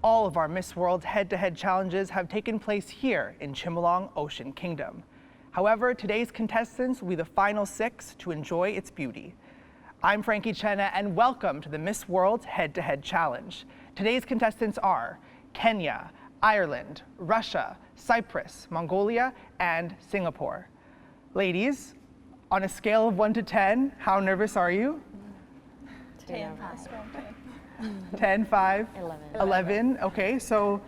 all of our Miss World head-to-head challenges have taken place here in Chimelong, Ocean Kingdom. However, today's contestants will be the final 6 to enjoy its beauty. I'm Frankie Chenna, and welcome to the Miss World head-to-head challenge. Today's contestants are Kenya, Ireland, Russia, Cyprus, Mongolia, and Singapore. Ladies, on a scale of 1 to 10, how nervous are you? 10. 10, 5, 11. Okay, so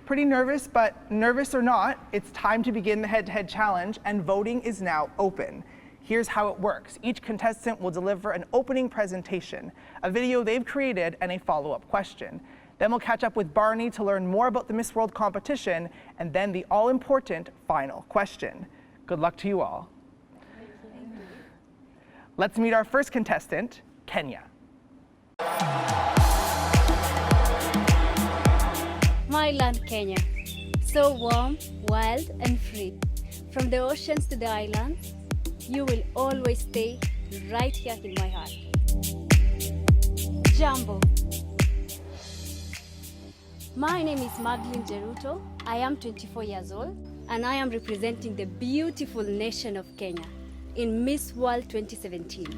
pretty nervous, but nervous or not, it's time to begin the head-to-head challenge, and voting is now open. Here's how it works. Each contestant will deliver an opening presentation, a video they've created, and a follow-up question. Then we'll catch up with Barney to learn more about the Miss World competition, and then the all-important final question. Good luck to you all. Let's meet our first contestant, Kenya. My land, Kenya. So warm, wild, and free. From the oceans to the islands, you will always stay right here in my heart. Jambo. My name is Magdalene Jeruto. I am 24 years old, and I am representing the beautiful nation of Kenya in Miss World 2017.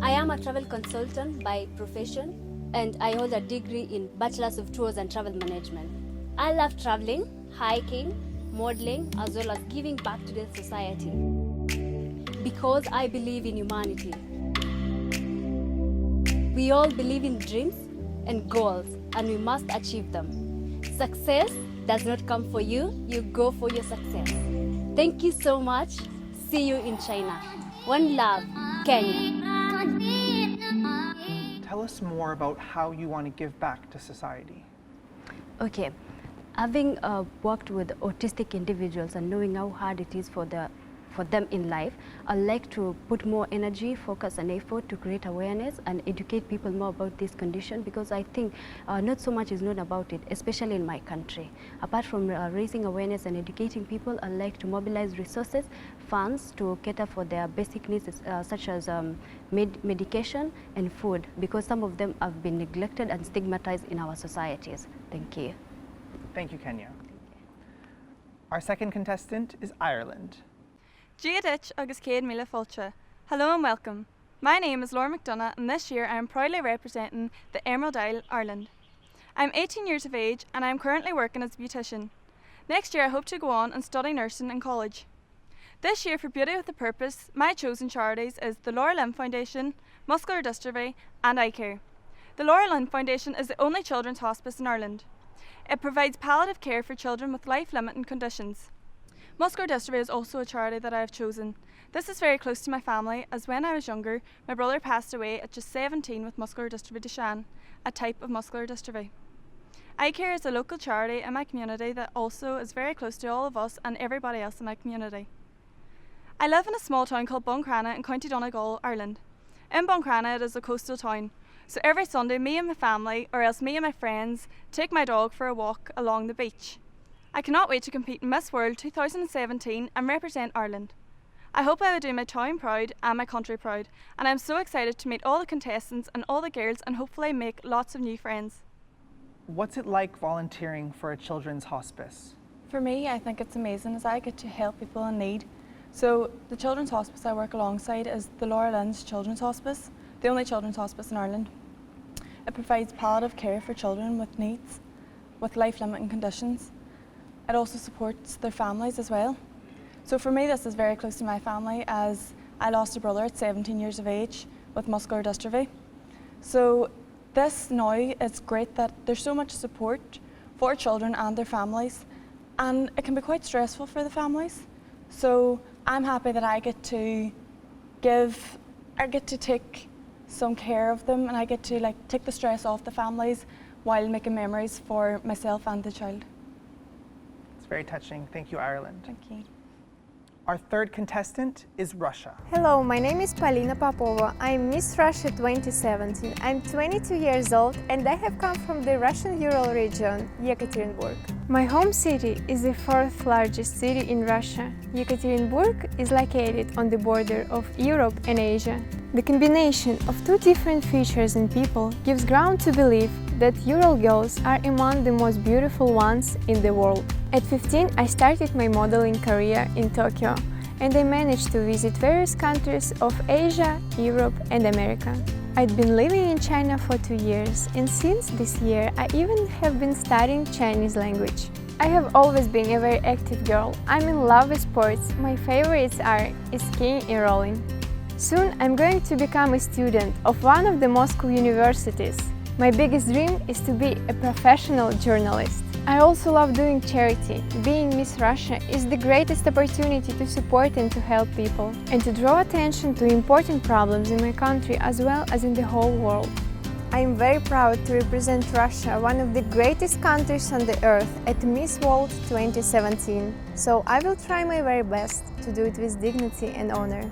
I am a travel consultant by profession, and I hold a degree in Bachelor's of Tours and Travel Management. I love traveling, hiking, modeling, as well as giving back to the society, because I believe in humanity. We all believe in dreams and goals, and we must achieve them. Success does not come for you, you go for your success. Thank you so much. See you in China. One love, Kenya. Tell us more about how you want to give back to society. Okay, having worked with autistic individuals and knowing how hard it is for them in life, I'd like to put more energy, focus and effort to create awareness and educate people more about this condition, because I think not so much is known about it, especially in my country. Apart from raising awareness and educating people, I'd like to mobilize resources, funds to cater for their basic needs such as medication and food, because some of them have been neglected and stigmatized in our societies. Thank you. Thank you, Kenya. Our second contestant is Ireland. Giadich agus Céad Míle Fáilte. Hello and welcome. My name is Laura McDonough, and this year I am proudly representing the Emerald Isle, Ireland. I am 18 years of age and I am currently working as a beautician. Next year I hope to go on and study nursing in college. This year, for Beauty with a Purpose, my chosen charities is the Laura Lynn Foundation, Muscular Dystrophy and Eye Care. The Laura Lynn Foundation is the only children's hospice in Ireland. It provides palliative care for children with life-limiting conditions. Muscular Dystrophy is also a charity that I have chosen. This is very close to my family, as when I was younger, my brother passed away at just 17 with muscular dystrophy Duchenne, a type of muscular dystrophy. Eye Care is a local charity in my community that also is very close to all of us and everybody else in my community. I live in a small town called Buncrana in County Donegal, Ireland. In Buncrana, it is a coastal town, so every Sunday me and my family, or else me and my friends, take my dog for a walk along the beach. I cannot wait to compete in Miss World 2017 and represent Ireland. I hope I will do my town proud and my country proud, and I am so excited to meet all the contestants and all the girls and hopefully make lots of new friends. What's it like volunteering for a children's hospice? For me, I think it's amazing as I get to help people in need. So the children's hospice I work alongside is the Laura Lynn's Children's Hospice, the only children's hospice in Ireland. It provides palliative care for children with needs, with life-limiting conditions. It also supports their families as well. So for me, this is very close to my family, as I lost a brother at 17 years of age with muscular dystrophy. So this now, it's great that there's so much support for children and their families, and it can be quite stressful for the families. So I'm happy that I get to take some care of them, and I get to take the stress off the families while making memories for myself and the child. Very touching. Thank you, Ireland. Thank you. Our third contestant is Russia. Hello, my name is Polina Popova. I'm Miss Russia 2017. I'm 22 years old and I have come from the Russian Ural region, Yekaterinburg. My home city is the fourth largest city in Russia. Yekaterinburg is located on the border of Europe and Asia. The combination of two different features in people gives ground to believe that Ural girls are among the most beautiful ones in the world. At 15, I started my modeling career in Tokyo, and I managed to visit various countries of Asia, Europe and America. I'd been living in China for 2 years, and since this year I even have been studying Chinese language. I have always been a very active girl. I'm in love with sports. My favorites are skiing and rolling. Soon I'm going to become a student of one of the Moscow universities. My biggest dream is to be a professional journalist. I also love doing charity. Being Miss Russia is the greatest opportunity to support and to help people, and to draw attention to important problems in my country as well as in the whole world. I am very proud to represent Russia, one of the greatest countries on the earth, at Miss World 2017. So I will try my very best to do it with dignity and honor.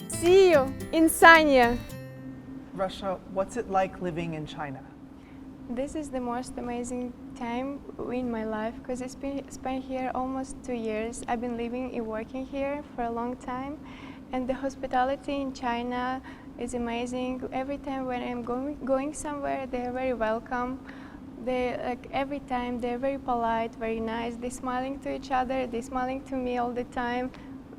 See you in Sanya! Russia, what's it like living in China? This is the most amazing time in my life because I spent here almost 2 years. I've been living and working here for a long time, and the hospitality in China is amazing. Every time when I'm going somewhere, they are very welcome. Every time they're very polite, very nice. They're smiling to each other. They're smiling to me all the time.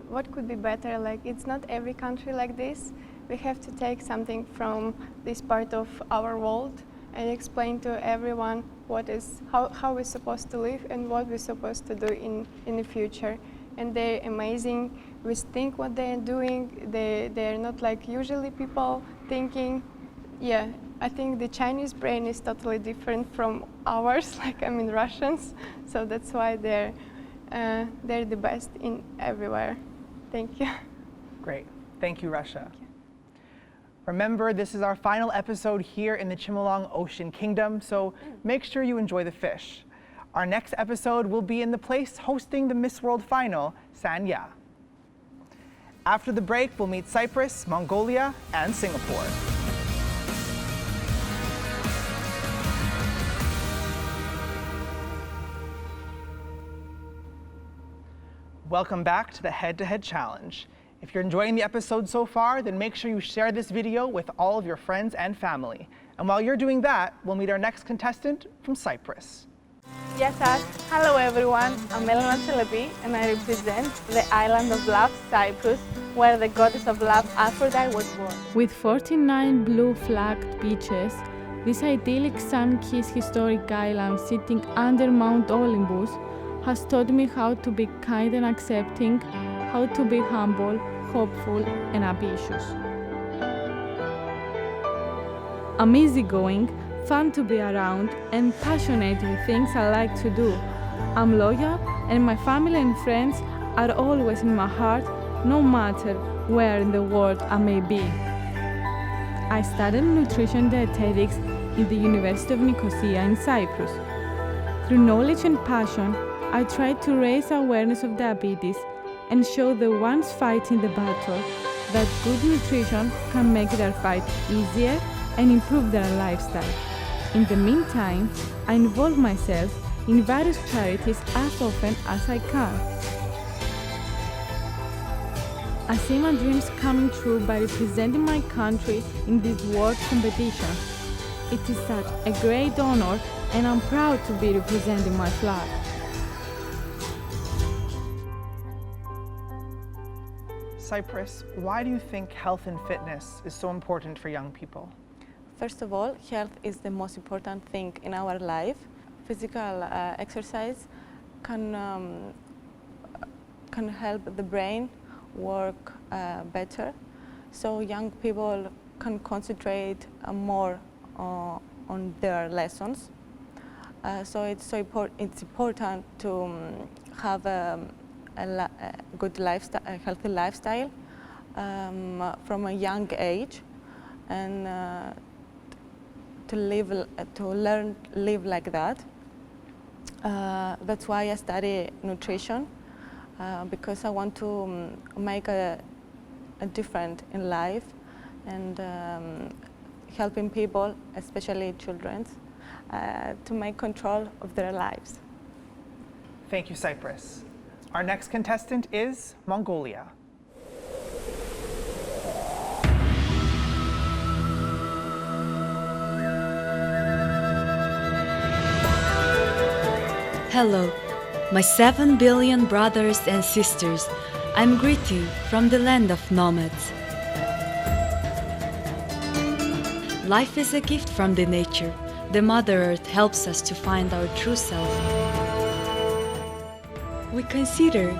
What could be better? It's not every country like this. We have to take something from this part of our world and explain to everyone how we're supposed to live and what we're supposed to do in the future. And they're amazing. We think what they're doing. They're not like usually people thinking. Yeah, I think the Chinese brain is totally different from ours, Russians. So that's why they're the best in everywhere. Thank you. Great. Thank you, Russia. Remember, this is our final episode here in the Chimelong Ocean Kingdom, so make sure you enjoy the fish. Our next episode will be in the place hosting the Miss World final, Sanya. After the break, we'll meet Cyprus, Mongolia, and Singapore. Welcome back to the Head-to-Head Challenge. If you're enjoying the episode so far, then make sure you share this video with all of your friends and family. And while you're doing that, we'll meet our next contestant from Cyprus. Yes, hello everyone, I'm Eleanor and I represent the island of love, Cyprus, where the goddess of love, Aphrodite, was born. With 49 blue-flagged beaches, this idyllic sun-kissed historic island sitting under Mount Olympus has taught me how to be kind and accepting, how to be humble, hopeful, and ambitious. I'm easygoing, fun to be around, and passionate with things I like to do. I'm loyal, and my family and friends are always in my heart, no matter where in the world I may be. I studied nutrition dietetics in the University of Nicosia in Cyprus. Through knowledge and passion, I tried to raise awareness of diabetes and show the ones fighting the battle that good nutrition can make their fight easier and improve their lifestyle. In the meantime, I involve myself in various charities as often as I can. I see my dreams coming true by representing my country in this world competition. It is such a great honor, and I'm proud to be representing my flag. Cyprus, why do you think health and fitness is so important for young people? First of all, health is the most important thing in our life. Physical exercise can help the brain work better, so young people can concentrate more on their lessons. So it's important to have a good lifestyle, a healthy lifestyle from a young age, and to learn live like that. That's why I study nutrition, because I want to make a difference in life and helping people, especially children. to make control of their lives. Thank you, Cyprus. Our next contestant is Mongolia. Hello, my 7 billion brothers and sisters. I'm greeting from the land of nomads. Life is a gift from the nature. The Mother Earth helps us to find our true self. We consider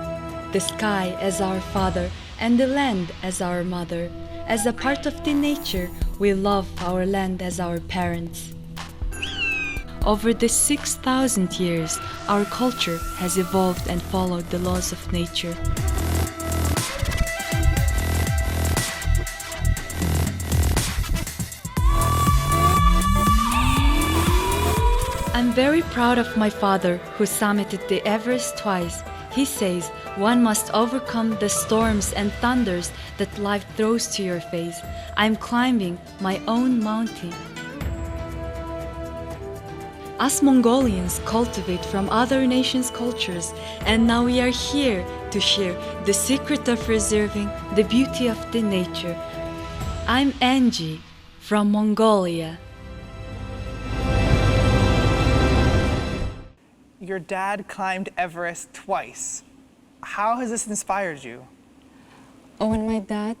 the sky as our father and the land as our mother. As a part of the nature, we love our land as our parents. Over the 6,000 years, our culture has evolved and followed the laws of nature. I'm very proud of my father, who summited the Everest twice. He says one must overcome the storms and thunders that life throws to your face. I'm climbing my own mountain. Us Mongolians cultivate from other nations' cultures, and now we are here to share the secret of preserving the beauty of the nature. I'm Angie from Mongolia. Your dad climbed Everest twice. How has this inspired you? When my dad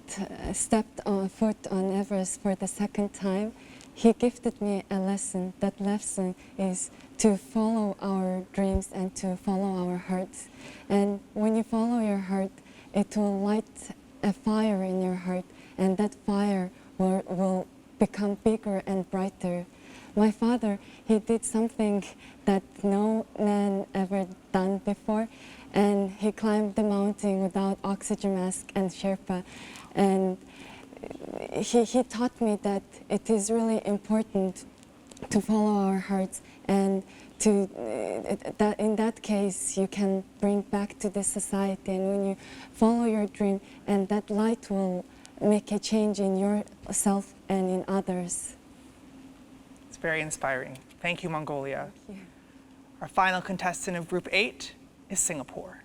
stepped foot on Everest for the second time, he gifted me a lesson. That lesson is to follow our dreams and to follow our hearts. And when you follow your heart, it will light a fire in your heart, and that fire will become bigger and brighter. My father, he did something that no man ever done before, and he climbed the mountain without oxygen mask and Sherpa. And he taught me that it is really important to follow our hearts, and that in that case you can bring back to the society. And when you follow your dream, and that light will make a change in yourself and in others. It's very inspiring. Thank you, Mongolia. Thank you. Our final contestant of Group 8 is Singapore.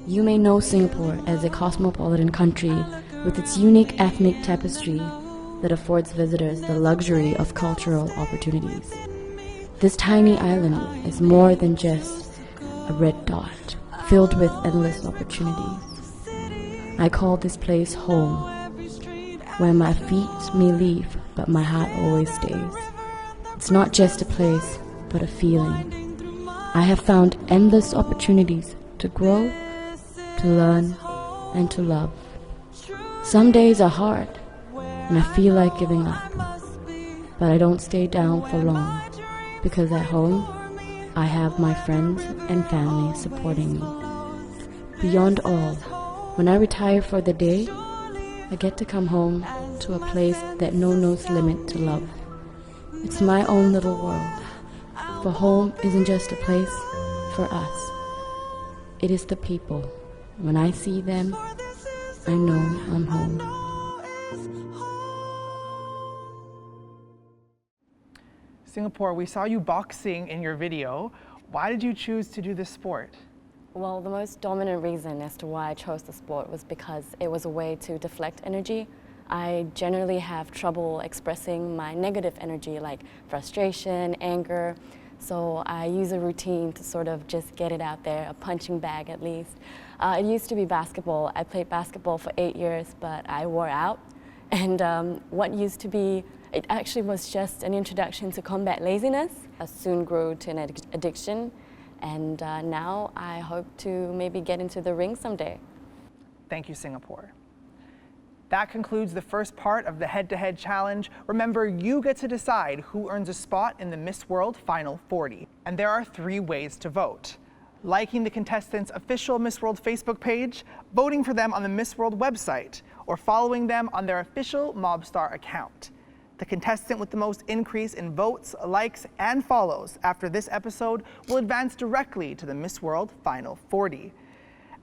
You may know Singapore as a cosmopolitan country with its unique ethnic tapestry that affords visitors the luxury of cultural opportunities. This tiny island is more than just a red dot filled with endless opportunities. I call this place home, where my feet may leave, but my heart always stays. It's not just a place, but a feeling. I have found endless opportunities to grow, to learn, and to love. Some days are hard, and I feel like giving up. But I don't stay down for long, because at home, I have my friends and family supporting me. Beyond all, when I retire for the day, I get to come home to a place that knows limit to love. It's my own little world, for home isn't just a place for us. It is the people. When I see them, I know I'm home. Singapore, we saw you boxing in your video. Why did you choose to do this sport? Well, the most dominant reason as to why I chose the sport was because it was a way to deflect energy. I generally have trouble expressing my negative energy like frustration, anger, so I use a routine to sort of just get it out there, a punching bag at least. It used to be basketball. I played basketball for 8 years, but I wore out. And what used to be, it actually was just an introduction to combat laziness, soon grew to an addiction. And now I hope to maybe get into the ring someday. Thank you, Singapore. That concludes the first part of the head-to-head challenge. Remember, you get to decide who earns a spot in the Miss World Final 40. And there are 3 ways to vote: liking the contestants' official Miss World Facebook page, voting for them on the Miss World website, or following them on their official MobStar account. The contestant with the most increase in votes, likes, and follows after this episode will advance directly to the Miss World Final 40.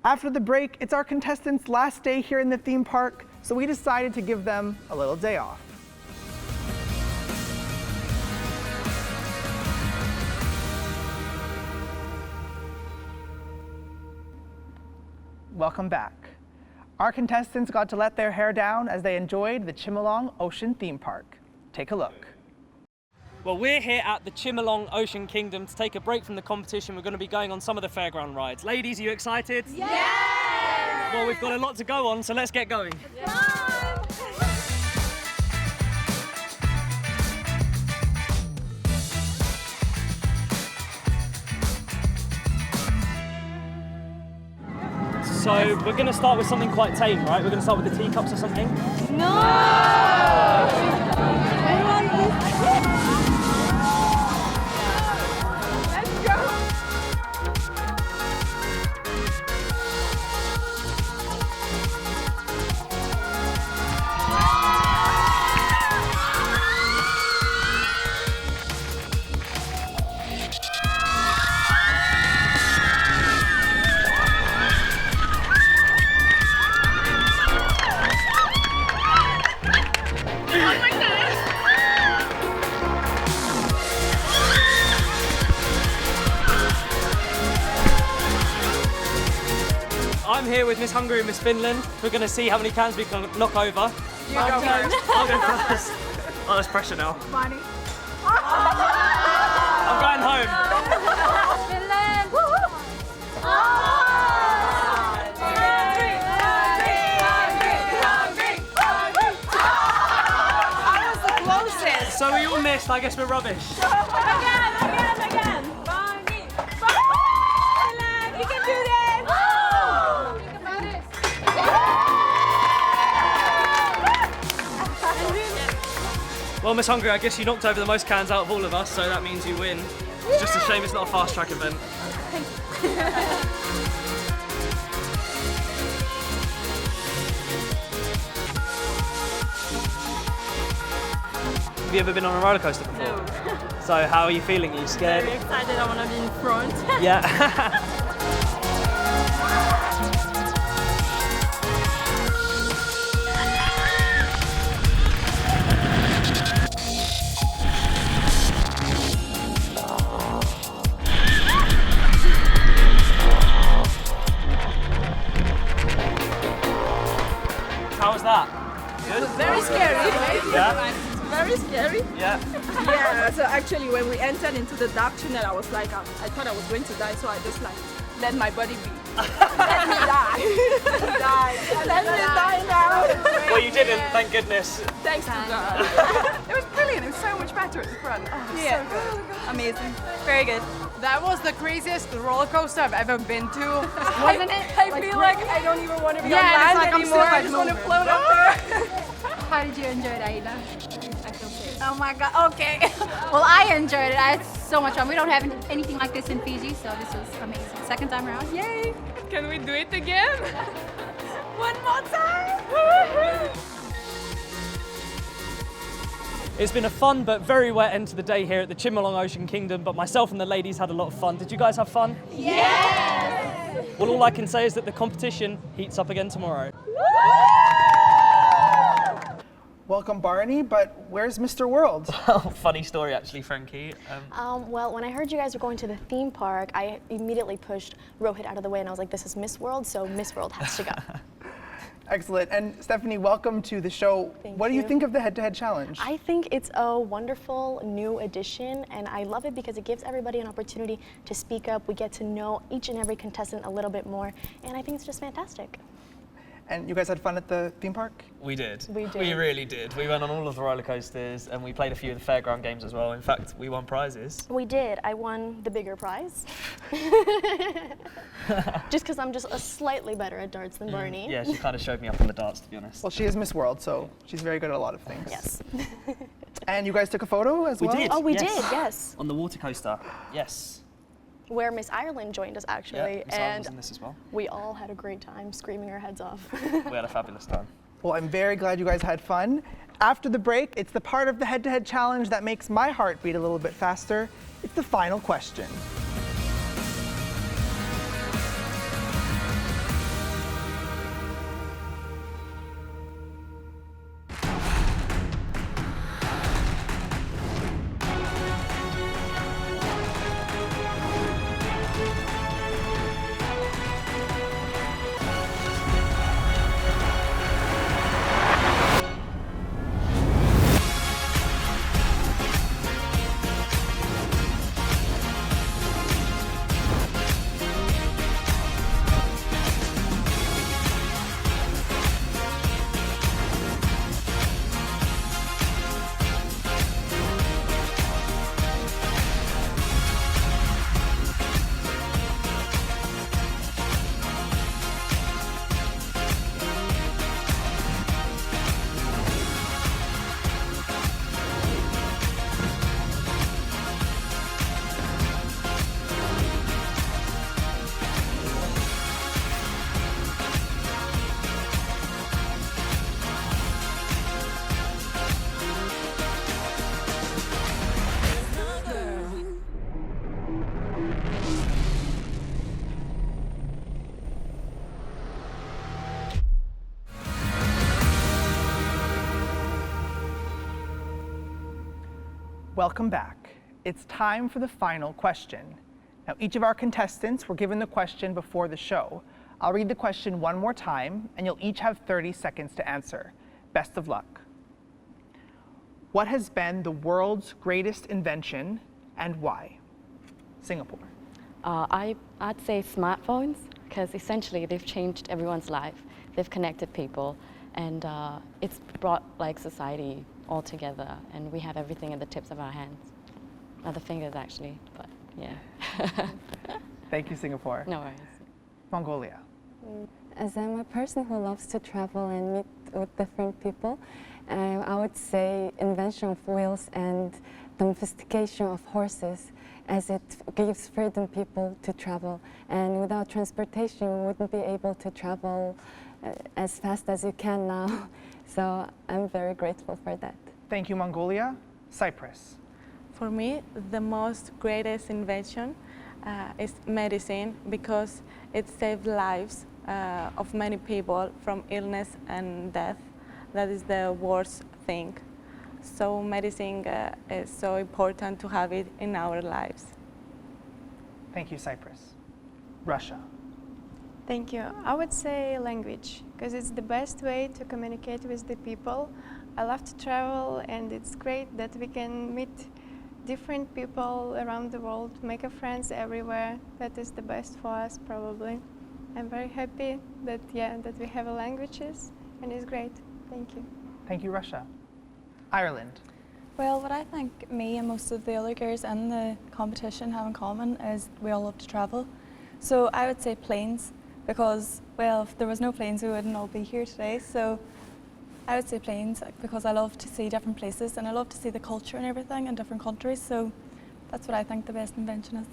After the break, it's our contestants' last day here in the theme park, so we decided to give them a little day off. welcome back. Our contestants got to let their hair down as they enjoyed the Chimelong Ocean theme park. Take a look. Well, we're here at the Chimelong Ocean Kingdom to take a break from the competition. We're going to be going on some of the fairground rides. Ladies, are you excited? Yes! Well, we've got a lot to go on, so let's get going. So we're going to start with something quite tame, right? We're going to start with the teacups or something. I'm here with Miss Hungary and Miss Finland. We're going to see how many cans we can knock over. You go first. I'll go first. Oh, there's pressure now. Bonnie. I'm going home. Finland. I was the closest. So we all missed. I guess we're rubbish. Again. Bonnie. Finland, you can do this. Well, Miss Hungary, I guess you knocked over the most cans out of all of us, so that means you win. It's just a shame it's not a fast track event. Have you ever been on a roller coaster before? No. So how are you feeling? Are you scared? Very excited, I want to be in front. Yeah. How was that? Good? Very scary, right? Yeah? Very scary. Yeah. Yeah, so actually when we entered into the dark tunnel, I was like, I thought I was going to die, so I just like, let my body be. Let me die. Let me die now. Well, you didn't, thank goodness. Thanks to God. It was brilliant, it was so much better at the front. Oh, Yeah. so good. Amazing. Very good. That was the craziest roller coaster I've ever been to. Wasn't it? I feel like I don't even want to be on Yeah, land it's like I'm anymore. still I just want to moving. float up there. How did you enjoy it, Aida? I feel safe. Oh my God, okay. Well, I enjoyed it. I had so much fun. We don't have anything like this in Fiji, so this was amazing. Second time around, yay. Can we do it again? One more time. It's been a fun but very wet end to the day here at the Chimelong Ocean Kingdom, but myself and the ladies had a lot of fun. Did you guys have fun? Yes! Well, all I can say is that the competition heats up again tomorrow. Welcome, Barney, but where's Mr. World? Funny story, actually, Frankie. Well, when I heard you guys were going to the theme park, I immediately pushed Rohit out of the way and I was like, this is Miss World, so Miss World has to go. Excellent. And Stephanie, welcome to the show. What do you think of the head-to-head challenge? I think it's a wonderful new addition and I love it because it gives everybody an opportunity to speak up. We get to know each and every contestant a little bit more and I think it's just fantastic. And you guys had fun at the theme park? We did. We did. We really did. We went on all of the roller coasters and we played a few of the fairground games as well. In fact, we won prizes. We did. I won the bigger prize. Just because I'm just slightly better at darts than Barney. Yeah, she kind of showed me up on the darts, to be honest. Well, she is Miss World, so she's very good at a lot of things. Yes. And you guys took a photo as well? We did. Oh, we yes. did, yes. On the water coaster, yes. Where Miss Ireland joined us actually, Yeah, Miss Ireland and was in this as well. we all had a great time screaming our heads off. We had a fabulous time. Well, I'm very glad you guys had fun. After the break, it's the part of the head-to-head challenge that makes my heart beat a little bit faster. It's the final question. Welcome back. It's time for the final question. Now, each of our contestants were given the question before the show. I'll read the question one more time, and you'll each have 30 seconds to answer. Best of luck. What has been the world's greatest invention and why? Singapore. I'd say smartphones, because essentially they've changed everyone's life. They've connected people, and it's brought like society all together, and we have everything at the tips of our hands. Not the fingers, actually, but yeah. Thank you, Singapore. No worries. Mongolia. As I'm a person who loves to travel and meet with different people, I would say invention of wheels and domestication of horses, as it gives freedom people to travel. And without transportation, you wouldn't be able to travel as fast as you can now. So I'm very grateful for that. Thank you, Mongolia. Cyprus. For me, the most greatest invention is medicine, because it saved lives of many people from illness and death. That is the worst thing. So medicine is so important to have it in our lives. Thank you, Cyprus. Russia. Thank you. I would say language, because it's the best way to communicate with the people. I love to travel, and it's great that we can meet different people around the world, make friends everywhere. That is the best for us, probably. I'm very happy that, that we have languages, and it's great. Thank you. Thank you, Russia. Ireland. Well, what I think me and most of the other girls in the competition have in common is we all love to travel. So I would say planes, because, well, if there was no planes, we wouldn't all be here today. So I would say planes, because I love to see different places, and I love to see the culture and everything in different countries. So that's what I think the best invention is.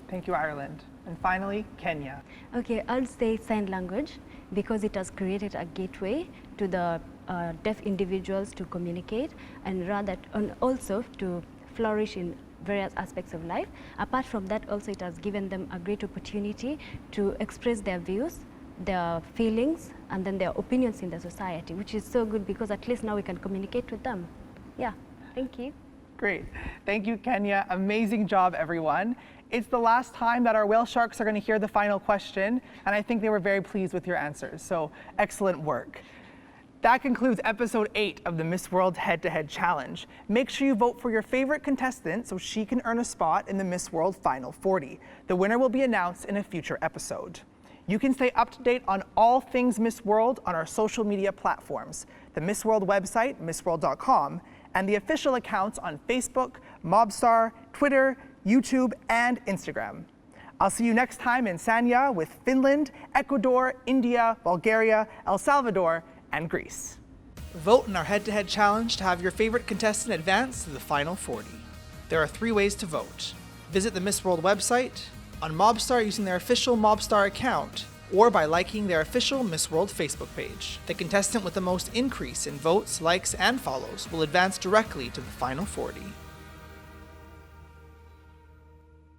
Thank you, Ireland. And finally, Kenya. Okay, I'll say sign language, because it has created a gateway to the deaf individuals to communicate, and also to flourish in various aspects of life. Apart from that, also it has given them a great opportunity to express their views, their feelings, and then their opinions in the society, which is so good, because at least now we can communicate with them. Yeah, thank you. Great. Thank you, Kenya. Amazing job, everyone. It's the last time that our whale sharks are going to hear the final question, and I think they were very pleased with your answers, so excellent work. That concludes episode 8 of the Miss World Head-to-Head Challenge. Make sure you vote for your favorite contestant so she can earn a spot in the Miss World Final 40. The winner will be announced in a future episode. You can stay up to date on all things Miss World on our social media platforms, the Miss World website, missworld.com, and the official accounts on Facebook, MobStar, Twitter, YouTube, and Instagram. I'll see you next time in Sanya with Finland, Ecuador, India, Bulgaria, El Salvador, and Greece. Vote in our head-to-head challenge to have your favorite contestant advance to the Final 40. There are 3 ways to vote. Visit the Miss World website, on MobStar using their official MobStar account, or by liking their official Miss World Facebook page. The contestant with the most increase in votes, likes, and follows will advance directly to the Final 40.